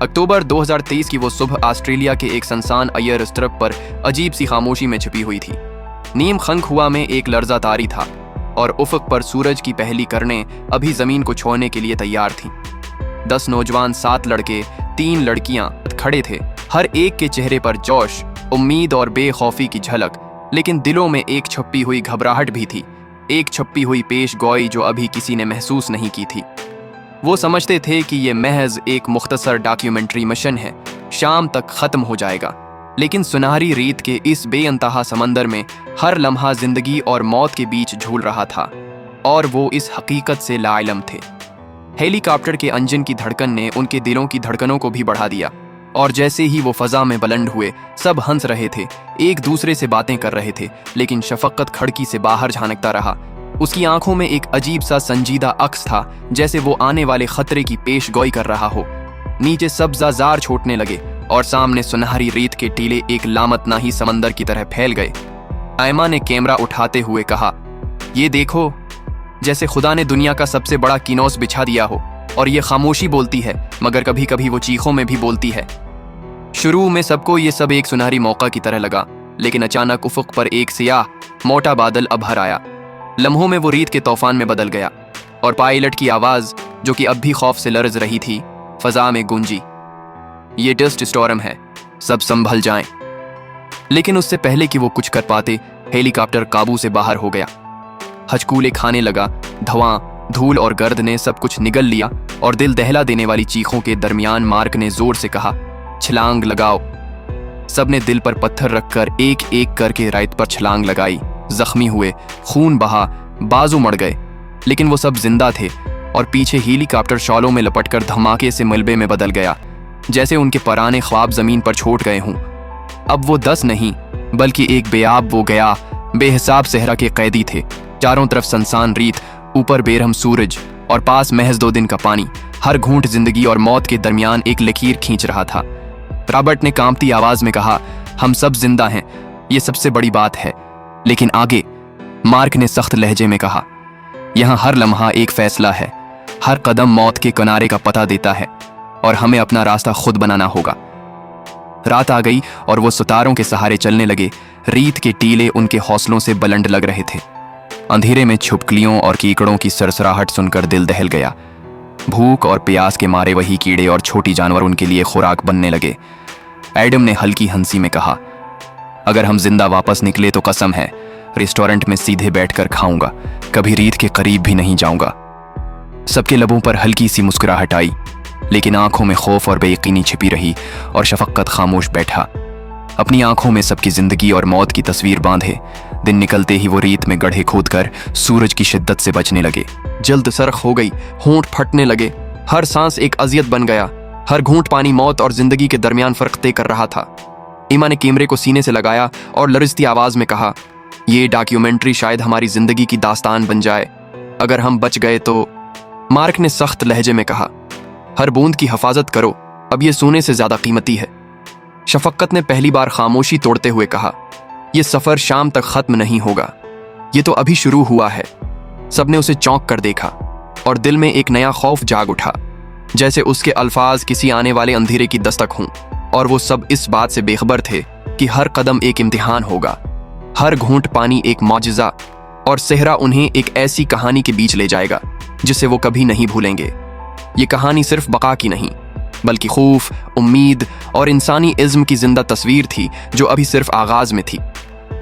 अक्टूबर 2023 की वो सुबह ऑस्ट्रेलिया के एक सुनसान अय्यर स्ट्रिप पर अजीब सी खामोशी में छिपी हुई थी। नीम खंखुआ में एक लर्जा तारी था और उफक पर सूरज की पहली किरणें अभी जमीन को छोड़ने के लिए तैयार थीं। 10 नौजवान, 7 लड़के, 3 लड़कियां खड़े थे। हर एक के चेहरे पर जोश, उम्मीद और बेखौफी की झलक, लेकिन दिलों में एक छुपी हुई घबराहट भी थी, एक छुपी हुई पेश गोई जो अभी किसी ने महसूस नहीं की थी। वो समझते थे कि ये महज एक मुख्तसर डॉक्यूमेंट्री मिशन है, शाम तक खत्म हो जाएगा। लेकिन सुनहरी रेत के इस बेअंतहा समंदर में हर लम्हा जिंदगी और मौत के बीच झूल रहा था, और वो इस हकीकत से लाइलम थे। हेलीकॉप्टर के इंजन की धड़कन ने उनके दिलों की धड़कनों को भी बढ़ा दिया, और जैसे ही वो फजा में बुलंद हुए, सब हंस रहे थे, एक दूसरे से बातें कर रहे थे। लेकिन शफकत खिड़की से बाहर झांकता रहा। उसकी आंखों में एक अजीब सा संजीदा अक्स था, जैसे वो आने वाले खतरे की पेश गोई कर रहा हो। नीचे सब्ज़ाज़ार छूटने लगे और सामने सुनहरी रेत के टीले एक लामतनाही समंदर की तरह फैल गए। आयमा ने कैमरा उठाते हुए कहा, ये देखो, जैसे खुदा ने दुनिया का सबसे बड़ा किनोस बिछा दिया हो। और ये खामोशी बोलती है, मगर कभी कभी वो चीखों में भी बोलती है। शुरू में सबको ये सब एक सुनहरी मौका की तरह लगा, लेकिन अचानक उफक पर एक सियाह मोटा बादल अभर आया। लम्हों में वो रेत के तूफान में बदल गया, और पायलट की आवाज, जो कि अब भी खौफ से लरज रही थी, फजा में गूंजी, ये डस्ट स्टॉर्म है, सब संभल जाएं। लेकिन उससे पहले कि वो कुछ कर पाते, हेलीकॉप्टर काबू से बाहर हो गया। हचकूले खाने लगा। धुआं, धूल और गर्द ने सब कुछ निगल लिया, और दिल दहला देने वाली चीखों के दरमियान मार्क ने जोर से कहा, छलांग लगाओ। सबने दिल पर पत्थर रखकर एक एक करके रेत पर छलांग लगाई। जख्मी हुए, खून बहा, बाजू मड़ गए, लेकिन वो सब जिंदा थे। और पीछे हेलीकॉप्टर शॉलों में लपटकर धमाके से मलबे में बदल गया, जैसे उनके पुराने ख्वाब जमीन पर छोड़ गए हों। अब वो 10 नहीं, बल्कि एक बेआब वो गया बेहिसाब सहरा के कैदी थे। चारों तरफ सनसान रेत, ऊपर बेरहम सूरज, और पास महज 2 दिन का पानी। हर घूंट जिंदगी और मौत के दरमियान एक लकीर खींच रहा था। रॉबर्ट ने कांपती आवाज में कहा, हम सब जिंदा हैं, ये सबसे बड़ी बात है। लेकिन आगे, मार्क ने सख्त लहजे में कहा, यहाँ हर लम्हा एक फैसला है, हर कदम मौत के किनारे का पता देता है, और हमें अपना रास्ता खुद बनाना होगा। रात आ गई और वो सितारों के सहारे चलने लगे। रेत के टीले उनके हौसलों से बुलंद लग रहे थे। अंधेरे में छिपकलियों और कीकड़ों की सरसराहट सुनकर दिल दहल गया। भूख और प्यास के मारे वही कीड़े और छोटी जानवर उनके लिए खुराक बनने लगे। एडम ने हल्की हंसी में कहा, अगर हम जिंदा वापस निकले तो कसम है, रेस्टोरेंट में सीधे बैठकर खाऊंगा, कभी रेत के करीब भी नहीं जाऊंगा। सबके लबों पर हल्की सी मुस्कुराहट आई, लेकिन आंखों में खौफ और बेयकीनी छिपी रही, और शफकत खामोश बैठा, अपनी आंखों में सबकी जिंदगी और मौत की तस्वीर बांधे। दिन निकलते ही वो रेत में गड्ढे खोदकर सूरज की शिद्दत से बचने लगे। जल्द सरख हो गई, होंठ फटने लगे, हर सांस एक अजियत बन गया। हर घूंट पानी मौत और जिंदगी के दरमियान फर्क तय कर रहा था। ईमा ने कैमरे को सीने से लगाया और लरजती आवाज में कहा, ये डॉक्यूमेंट्री शायद हमारी जिंदगी की दास्तान बन जाए, अगर हम बच गए तो। मार्क ने सख्त लहजे में कहा, हर बूंद की हिफाजत करो, अब ये सोने से ज्यादा कीमती है। शफकत ने पहली बार खामोशी तोड़ते हुए कहा, ये सफर शाम तक खत्म नहीं होगा, ये तो अभी शुरू हुआ है। सबने उसे चौंक कर देखा, और दिल में एक नया खौफ जाग उठा, जैसे उसके अल्फाज किसी आने वाले अंधेरे की दस्तक हों। और वो सब इस बात से बेखबर थे कि हर कदम एक इम्तिहान होगा, हर घूंट पानी एक मौजिज़ा, और सेहरा उन्हें एक ऐसी कहानी के बीच ले जाएगा जिसे वो कभी नहीं भूलेंगे। ये कहानी सिर्फ बका की नहीं, बल्कि खौफ, उम्मीद और इंसानी इज़्म की जिंदा तस्वीर थी, जो अभी सिर्फ आगाज में थी।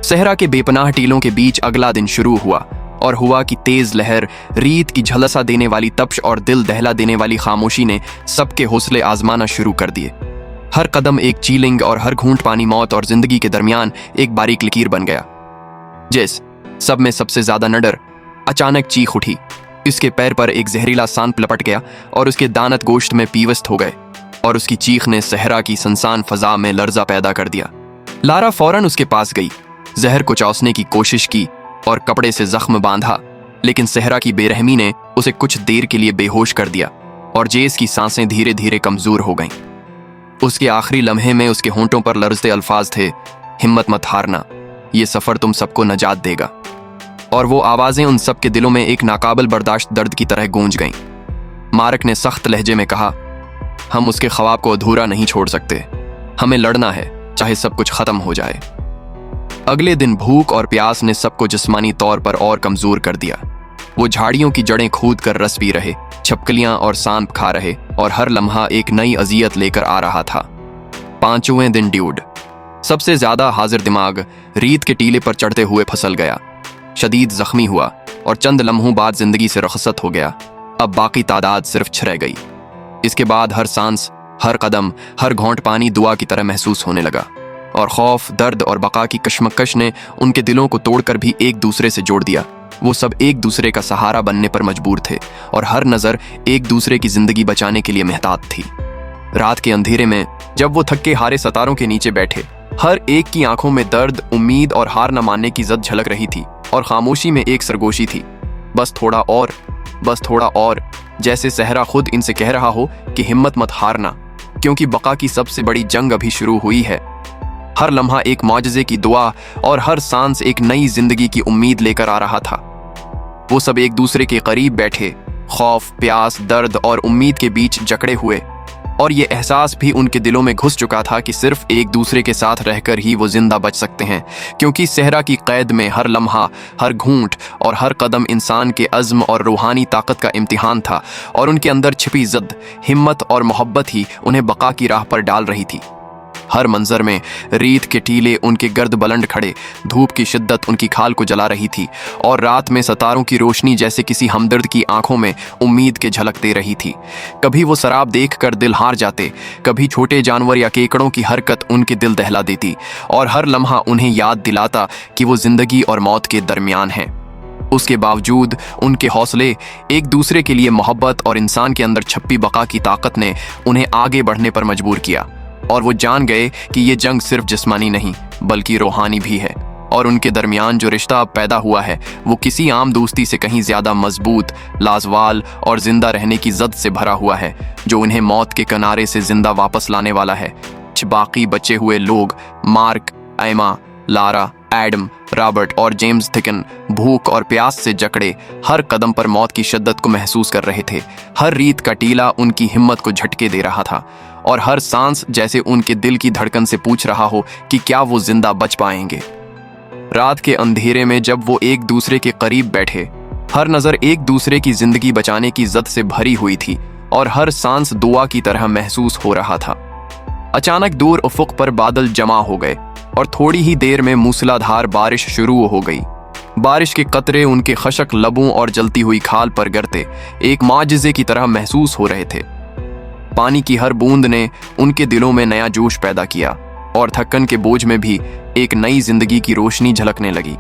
सहरा के बेपनाह टीलों के बीच अगला दिन शुरू हुआ, और हुआ कि तेज लहर, रेत की झलसा देने वाली तपश और दिल दहला देने वाली खामोशी ने सबके हौसले आजमाना शुरू कर दिए। हर कदम एक चीलिंग, और हर घूंट पानी मौत और जिंदगी के दरमियान एक बारीक लकीर बन गया। जैस सब में सबसे ज्यादा नडर अचानक चीख उठी। इसके पैर पर एक जहरीला सांप लपट गया, और उसके दानत गोश्त में पीवस्त हो गए, और उसकी चीख ने सहरा की सनसान फजा में लर्जा पैदा कर दिया। लारा फौरन उसके पास गई, जहर को चौंसने की कोशिश की और कपड़े से जख्म बांधा, लेकिन सहरा की बेरहमी ने उसे कुछ देर के लिए बेहोश कर दिया, और जेस की सांसें धीरे धीरे कमजोर हो गईं। उसके आखिरी लम्हे में उसके होंठों पर लरजते अल्फाज थे, हिम्मत मत हारना, ये सफर तुम सबको नजात देगा। और वो आवाजें उन सब के दिलों में एक नाकाबिल बर्दाश्त दर्द की तरह गूंज गईं। मार्क ने सख्त लहजे में कहा, हम उसके ख्वाब को अधूरा नहीं छोड़ सकते। हमें लड़ना है, चाहे सब कुछ खत्म हो जाए। अगले दिन भूख और प्यास ने सबको जिस्मानी तौर पर और कमजोर कर दिया। वो झाड़ियों की जड़ें खोद कर रस पी रहे, छिपकलियां और सांप खा रहे, और हर लम्हा एक नई अजियत लेकर आ रहा था। 5वें दिन ड्यूड, सबसे ज्यादा हाजिर दिमाग, रीत के टीले पर चढ़ते हुए फिसल गया। शदीद जख्मी हुआ और चंद लम्हों बाद जिंदगी से रुखसत हो गया। अब बाकी तादाद सिर्फ 6 रह गई। इसके बाद हर सांस, हर कदम, हर घोंट पानी दुआ की तरह महसूस होने लगा, और खौफ, दर्द और बका की कशमकश ने उनके दिलों को तोड़कर भी एक दूसरे से जोड़ दिया। वो सब एक दूसरे का सहारा बनने पर मजबूर थे, और हर नजर एक दूसरे की जिंदगी बचाने के लिए मेहतात थी। रात के अंधेरे में जब वो थके हारे सितारों के नीचे बैठे, हर एक की आंखों में दर्द, उम्मीद और हार न मानने की जद झलक रही थी, और खामोशी में एक सरगोशी थी, बस थोड़ा और, बस थोड़ा और, जैसे सहरा खुद इनसे कह रहा हो कि हिम्मत मत हारना, क्योंकि बका की सबसे बड़ी जंग अभी शुरू हुई है। हर लम्हा एक मौजज़े की दुआ और हर सांस एक नई जिंदगी की उम्मीद लेकर आ रहा था। वो सब एक दूसरे के करीब बैठे, खौफ, प्यास, दर्द और उम्मीद के बीच जकड़े हुए, और ये एहसास भी उनके दिलों में घुस चुका था कि सिर्फ एक दूसरे के साथ रहकर ही वो जिंदा बच सकते हैं, क्योंकि सहरा की कैद में हर लम्हा, हर घूंट और हर कदम इंसान के अज़्म और रूहानी ताकत का इम्तिहान था, और उनके अंदर छिपी ज़िद, हिम्मत और मोहब्बत ही उन्हें बका की राह पर डाल रही थी। हर मंजर में रीत के टीले उनके गर्द बुलंद खड़े, धूप की शिद्दत उनकी खाल को जला रही थी, और रात में सितारों की रोशनी जैसे किसी हमदर्द की आंखों में उम्मीद के झलक दे रही थी। कभी वो शराब देखकर दिल हार जाते, कभी छोटे जानवर या केकड़ों की हरकत उनके दिल दहला देती, और हर लम्हा उन्हें याद दिलाता कि वो जिंदगी और मौत के दरमियान हैं। उसके बावजूद उनके हौसले, एक दूसरे के लिए मोहब्बत और इंसान के अंदर छप्पी बका की ताकत ने उन्हें आगे बढ़ने पर मजबूर किया, और वो जान गए कि ये जंग सिर्फ जिस्मानी नहीं बल्कि रूहानी भी है, और उनके दरमियान जो रिश्ता अब पैदा हुआ है वो किसी आम दोस्ती से कहीं ज्यादा मजबूत, लाजवाल और जिंदा रहने की जद से भरा हुआ है, जो उन्हें मौत के किनारे से जिंदा वापस लाने वाला है। बाकी बचे हुए लोग, मार्क, एमा, लारा, एडम, रॉबर्ट और जेम्स थिकन, भूख और प्यास से जकड़े हर कदम पर मौत की शिद्दत को महसूस कर रहे थे। हर रीत का टीला उनकी हिम्मत को झटके दे रहा था, और हर सांस जैसे उनके दिल की धड़कन से पूछ रहा हो कि क्या वो जिंदा बच पाएंगे। रात के अंधेरे में जब वो एक दूसरे के करीब बैठे, हर नजर एक दूसरे की जिंदगी बचाने की जद से भरी हुई थी, और हर सांस दुआ की तरह महसूस हो रहा था। अचानक दूर उफुक पर बादल जमा हो गए, और थोड़ी ही देर में मूसलाधार बारिश शुरू हो गई। बारिश के कतरे उनके खशक लबों और जलती हुई खाल पर गिरते एक माजिज़े की तरह महसूस हो रहे थे। पानी की हर बूंद ने उनके दिलों में नया जोश पैदा किया, और थक्कन के बोझ में भी एक नई जिंदगी की रोशनी झलकने लगी।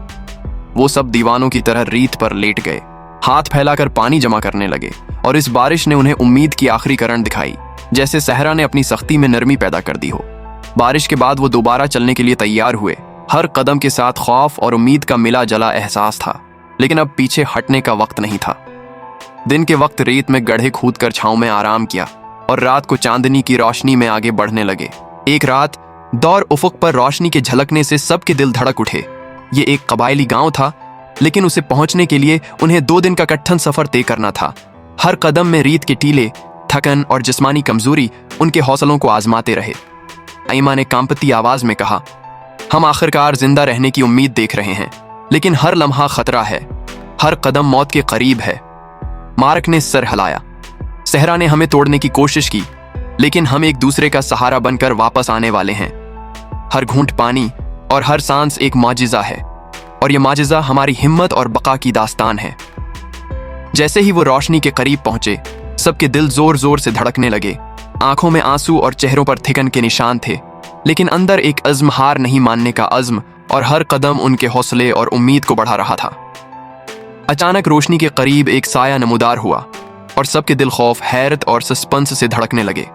वो सब दीवानों की तरह रीत पर लेट गए, हाथ फैलाकर पानी जमा करने लगे, और इस बारिश ने उन्हें उम्मीद की आखिरी किरण दिखाई, जैसे सहरा ने अपनी सख्ती में नरमी पैदा कर दी हो। बारिश के बाद वो दोबारा चलने के लिए तैयार हुए, हर कदम के साथ खौफ और उम्मीद का मिला जला एहसास था, लेकिन अब पीछे हटने का वक्त नहीं था। दिन के वक्त रेत में गड्ढे खोदकर छांव में आराम किया, और रात को चांदनी की रोशनी में आगे बढ़ने लगे। एक रात दौर उफुक पर रोशनी के झलकने से सबके दिल धड़क उठे। ये एक कबायली गांव था, लेकिन उसे पहुंचने के लिए उन्हें 2 दिन का कठिन सफर तय करना था। हर कदम में रीत के टीले, थकन और जिस्मानी कमजोरी उनके हौसलों को आजमाते रहे। आइमा ने कांपती आवाज में कहा, हम आखिरकार जिंदा रहने की उम्मीद देख रहे हैं, लेकिन हर लम्हा खतरा है, हर कदम मौत के करीब है। मार्क ने सर हिलाया, सहरा ने हमें तोड़ने की कोशिश की, लेकिन हम एक दूसरे का सहारा बनकर वापस आने वाले हैं। हर घूंट पानी और हर सांस एक माजिज़ा है, और यह माजिज़ा हमारी हिम्मत और बका की दास्तान है। जैसे ही वो रोशनी के करीब पहुंचे, सबके दिल जोर जोर से धड़कने लगे। आंखों में आंसू और चेहरों पर थिकन के निशान थे, लेकिन अंदर एक अज़्म, हार नहीं मानने का अज़्म, और हर कदम उनके हौसले और उम्मीद को बढ़ा रहा था। अचानक रोशनी के करीब एक साया नमूदार हुआ, और सबके दिल खौफ, हैरत और सस्पेंस से धड़कने लगे।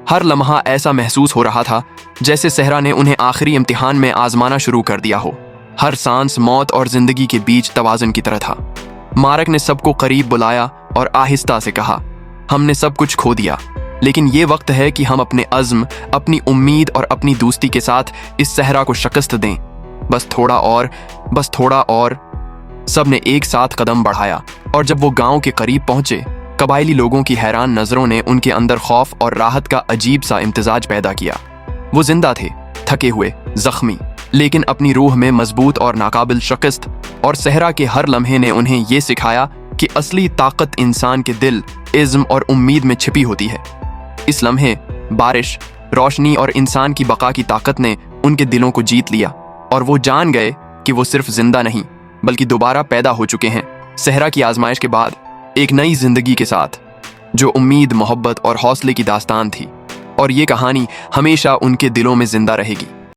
हर लम्हा ऐसा महसूस हो रहा था जैसे सहरा ने उन्हें आखिरी इम्तिहान में आजमाना शुरू कर दिया हो। हर सांस मौत और जिंदगी के बीच तवाज़ुन की तरह था। मार्क ने सबको करीब बुलाया और आहिस्ता से कहा, हमने सब कुछ खो दिया, लेकिन ये वक्त है कि हम अपने अज़्म, अपनी उम्मीद और अपनी दोस्ती के साथ इस सहरा को शिकस्त दें। बस थोड़ा और, बस थोड़ा और। सब ने एक साथ कदम बढ़ाया, और जब वो गांव के करीब पहुंचे कबायली लोगों की हैरान नजरों ने उनके अंदर खौफ और राहत का अजीब सा इम्तिजाज पैदा किया। वो जिंदा थे, थके हुए, जख्मी, लेकिन अपनी रूह में मजबूत और नाकाबिल शिकस्त, और सहरा के हर लम्हे ने उन्हें ये सिखाया कि असली ताकत इंसान के दिल, इज़्म और उम्मीद में छिपी होती है। इस लम्हे, बारिश, रोशनी और इंसान की बका की ताकत ने उनके दिलों को जीत लिया, और वो जान गए कि वो सिर्फ जिंदा नहीं बल्कि दोबारा पैदा हो चुके हैं, सहरा की आजमाइश के बाद एक नई जिंदगी के साथ, जो उम्मीद, मोहब्बत और हौसले की दास्तान थी। और ये कहानी हमेशा उनके दिलों में जिंदा रहेगी।